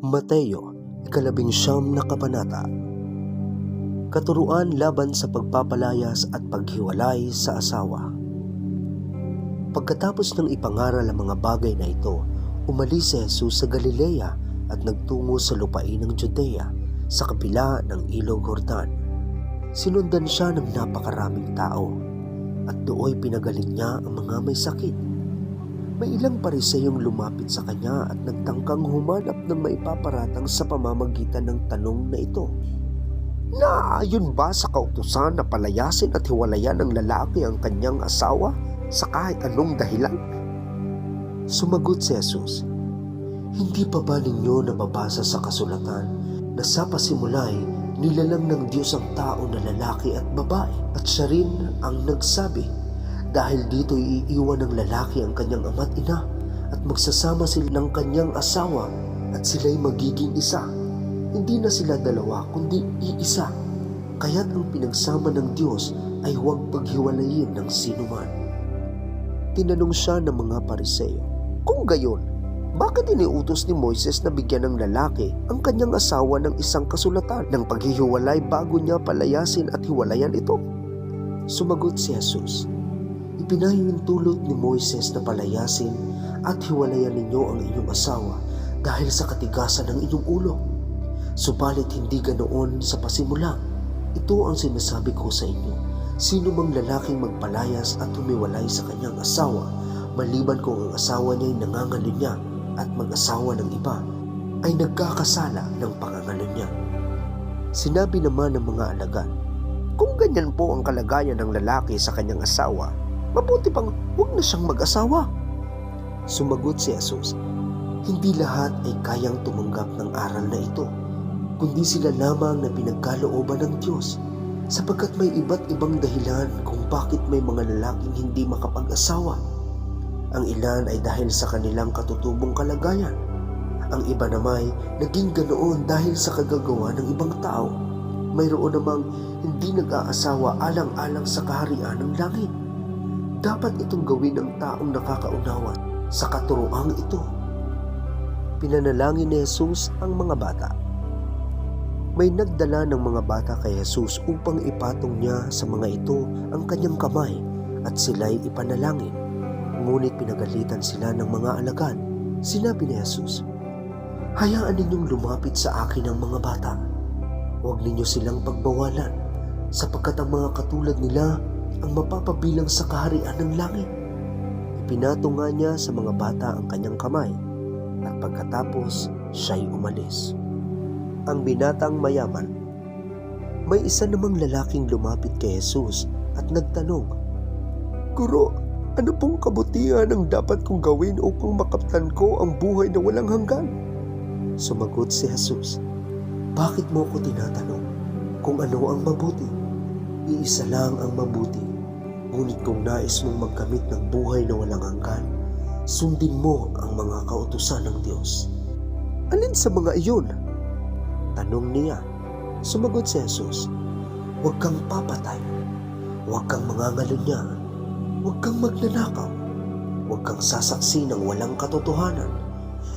Mateo, 19 na kabanata. Katuruan laban sa pagpapalayas at paghiwalay sa asawa. Pagkatapos ng ipangaral ang mga bagay na ito, umalis si Jesus sa Galilea at nagtungo sa lupain ng Judea sa kabila ng ilog Jordan. Sinundan siya ng napakaraming tao at dooy pinagaling niya ang mga may sakit. May ilang pariseyong lumapit sa kanya at nagtangkang humanap ng maipaparatang sa pamamagitan ng tanong na ito. Naayon ba sa kautusan na palayasin at hiwalayan ng lalaki ang kanyang asawa sa kahit anong dahilan? Sumagot si Jesus, "Hindi pa ba ninyo nababasa sa kasulatan na sa pasimulay nilalang ng Diyos ang tao na lalaki at babae at siya rin ang nagsabi, dahil dito iiwan ng lalaki ang kanyang ama't ina at magsasama sila ng kanyang asawa at sila'y magiging isa. Hindi na sila dalawa kundi iisa. Kaya't ang pinagsama ng Diyos ay huwag paghiwalayin ng sinuman." Tinanong siya ng mga pariseyo, "Kung gayon, bakit iniutos ni Moises na bigyan ng lalaki ang kanyang asawa ng isang kasulatan ng paghihiwalay bago niya palayasin at hiwalayan ito?" Sumagot si Jesus, "Ipinahintulot ni Moises na palayasin at hiwalayan ninyo ang inyong asawa dahil sa katigasan ng inyong ulo. Subalit hindi ganoon sa pasimula. Ito ang sinasabi ko sa inyo, sino mang lalaking magpalayas at humiwalay sa kanyang asawa, maliban kung ang asawa niya ay nangangalunya at mag-asawa ng iba, ay nagkakasala ng pangangalunya." Sinabi naman ng mga alagad, "Kung ganyan po ang kalagayan ng lalaki sa kanyang asawa, mabuti pang huwag na siyang mag-asawa." Sumagot si Jesus, "Hindi lahat ay kayang tumanggap ng aral na ito, kundi sila lamang na pinagkalooban ng Diyos, sapagkat may iba't ibang dahilan kung bakit may mga lalaking hindi makapag-asawa. Ang ilan ay dahil sa kanilang katutubong kalagayan. Ang iba naman naging ganoon dahil sa kagagawa ng ibang tao. Mayroon namang hindi nag-aasawa alang-alang sa kaharian ng langit. Dapat itong gawin ng taong nakakaunawa sa katuroang ito." Pinanalangin ni Jesus ang mga bata. May nagdala ng mga bata kay Jesus upang ipatong niya sa mga ito ang kanyang kamay at sila'y ipanalangin. Ngunit pinagalitan sila ng mga alagad. Sinabi ni Jesus, "Hayaan ninyong lumapit sa akin ang mga bata. Huwag ninyo silang pagbawalan, sapagkat ang mga katulad nila ang mapapabilang sa kaharian ng langit." Ipinatong nga niya sa mga bata ang kanyang kamay at pagkatapos siya'y umalis. Ang binatang mayaman. May isa namang lalaking lumapit kay Jesus at nagtanong, "Guro, ano pong kabutihan ang dapat kong gawin upang makamtan ko ang buhay na walang hanggan?" Sumagot si Jesus, "Bakit mo ko tinatanong kung ano ang mabuti? Iisa lang ang mabuti. Ngunit kung nais mong magkamit ng buhay na walang hanggan, sundin mo ang mga kautusan ng Diyos." "Alin sa mga iyon?" tanong niya. Sumagot si Jesus, "Huwag kang papatay, huwag kang mangangalunya, huwag kang magnanakaw, huwag kang sasaksi ng walang katotohanan,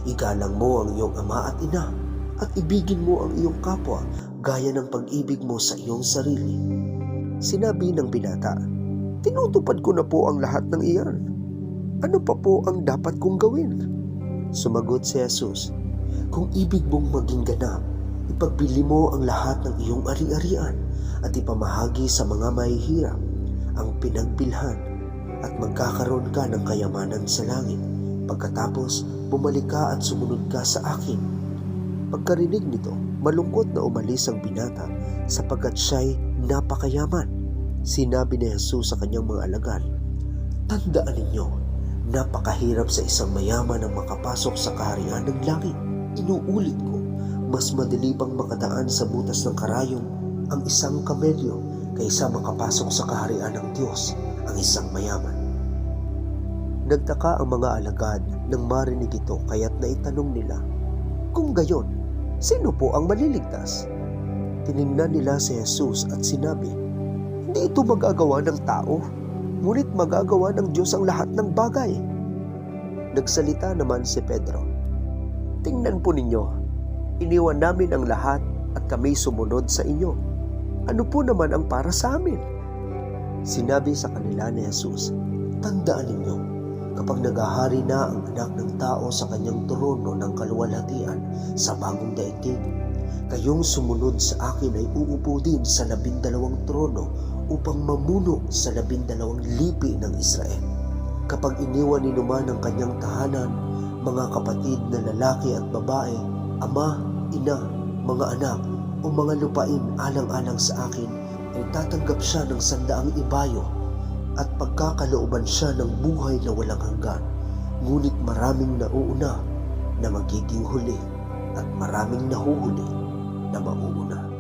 igalang mo ang iyong ama at ina, at ibigin mo ang iyong kapwa gaya ng pag-ibig mo sa iyong sarili." Sinabi ng binata, "Tinutupad ko na po ang lahat ng iyan. Ano pa po ang dapat kong gawin?" Sumagot si Jesus, "Kung ibig mong maging ganap, ipagbili mo ang lahat ng iyong ari-arian at ipamahagi sa mga mahihirap ang pinagbilhan at magkakaroon ka ng kayamanan sa langit. Pagkatapos, bumalik ka at sumunod ka sa akin." Pagkarinig nito, malungkot na umalis ang binata sapagkat siya'y napakayaman. Sinabi ni Jesus sa kanyang mga alagad, "Tandaan ninyo, napakahirap sa isang mayaman ang makapasok sa kaharian ng langit. Inuulit ko, mas madali pang makadaan sa butas ng karayom ang isang kamelyo kaysa makapasok sa kaharian ng Diyos ang isang mayaman." Nagtaka ang mga alagad nang marinig ito, kaya't naitanong nila, "Kung gayon, sino po ang maliligtas?" Tiningnan nila si Jesus at sinabi, "Hindi ito magagawa ng tao, ngunit magagawa ng Diyos ang lahat ng bagay." Nagsalita naman si Pedro, "Tingnan po ninyo, Iniwan namin ang lahat at kami sumunod sa inyo. Ano po naman ang para sa amin? Sinabi sa kanila ni Jesus, tandaan ninyo, kapag naghahari na ang anak ng tao sa kanyang trono ng kaluwalhatian sa bagong daigdig, kayong sumunod sa akin ay uupo din sa 12 trono upang mamuno sa 12 lipi ng Israel. Kapag iniwan ni naman ang kanyang tahanan, mga kapatid na lalaki at babae, ama, ina, mga anak o mga lupain alang-alang sa akin, ay tatanggap siya ng 100 ibayo at pagkakalooban siya ng buhay na walang hanggan. Ngunit maraming nauuna na magiging huli at maraming nahuhuli na mauuna.